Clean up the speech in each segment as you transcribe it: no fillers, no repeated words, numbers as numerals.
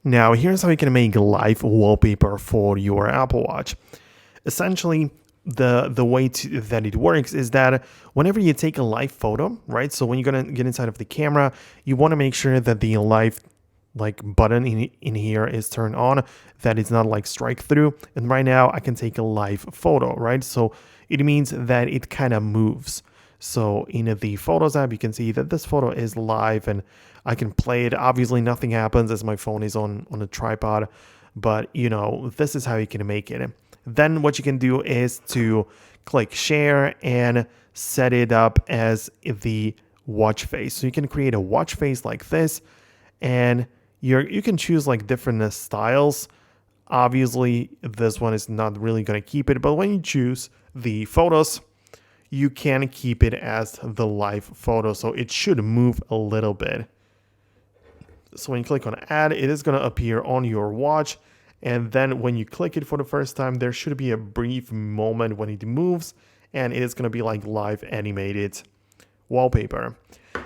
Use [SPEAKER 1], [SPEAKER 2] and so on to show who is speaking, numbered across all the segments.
[SPEAKER 1] Now, here's how you can make live wallpaper for your Apple Watch. Essentially, the way that it works is that whenever you take a live photo, right? So when you're gonna get inside of the camera, you want to make sure that the live button in here is turned on, that it's not like strike through. And right now I can take a live photo, right? So it means that it kind of moves. So in the Photos app, you can see that this photo is live and I can play it. Obviously nothing happens as my phone is on a tripod, but this is how you can make it. Then what you can do is to click share and set it up as the watch face. So you can create a watch face like this, and you can choose like different styles. Obviously, this one is not really going to keep it, but when you choose the photos, you can keep it as the live photo, so it should move a little bit. So when you click on add, it is going to appear on your watch. And then when you click it for the first time, there should be a brief moment when it moves, and it is going to be like live animated wallpaper.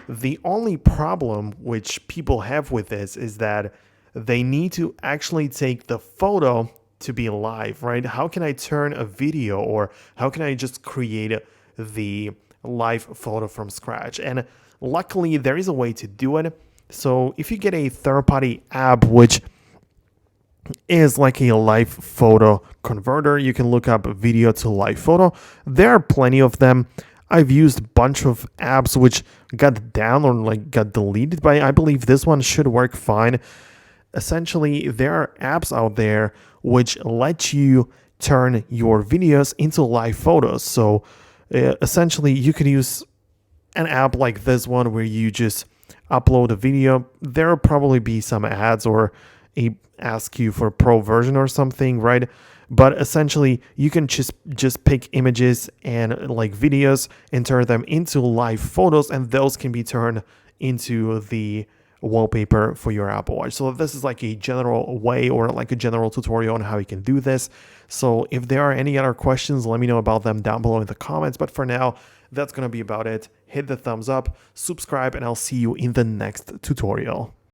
[SPEAKER 1] The only problem which people have with this is that they need to actually take the photo to be live, right? How can I turn a video, or how can I just create the live photo from scratch? And luckily, there is a way to do it. So if you get a third-party app which is like a live photo converter, you can look up video to live photo. There are plenty of them. I've used a bunch of apps which got down or got deleted, but I believe this one should work fine. Essentially, there are apps out there which let you turn your videos into live photos. So essentially, you can use an app like this one where you just upload a video. There will probably be some ads or ask you for a pro version or something, right? But essentially, you can just pick images and videos and turn them into live photos, and those can be turned into the wallpaper for your Apple Watch. So this is like a general way, or like a general tutorial on how you can do this. So if there are any other questions, let me know about them down below in the comments. But for now, that's going to be about it. Hit the thumbs up, subscribe, and I'll see you in the next tutorial.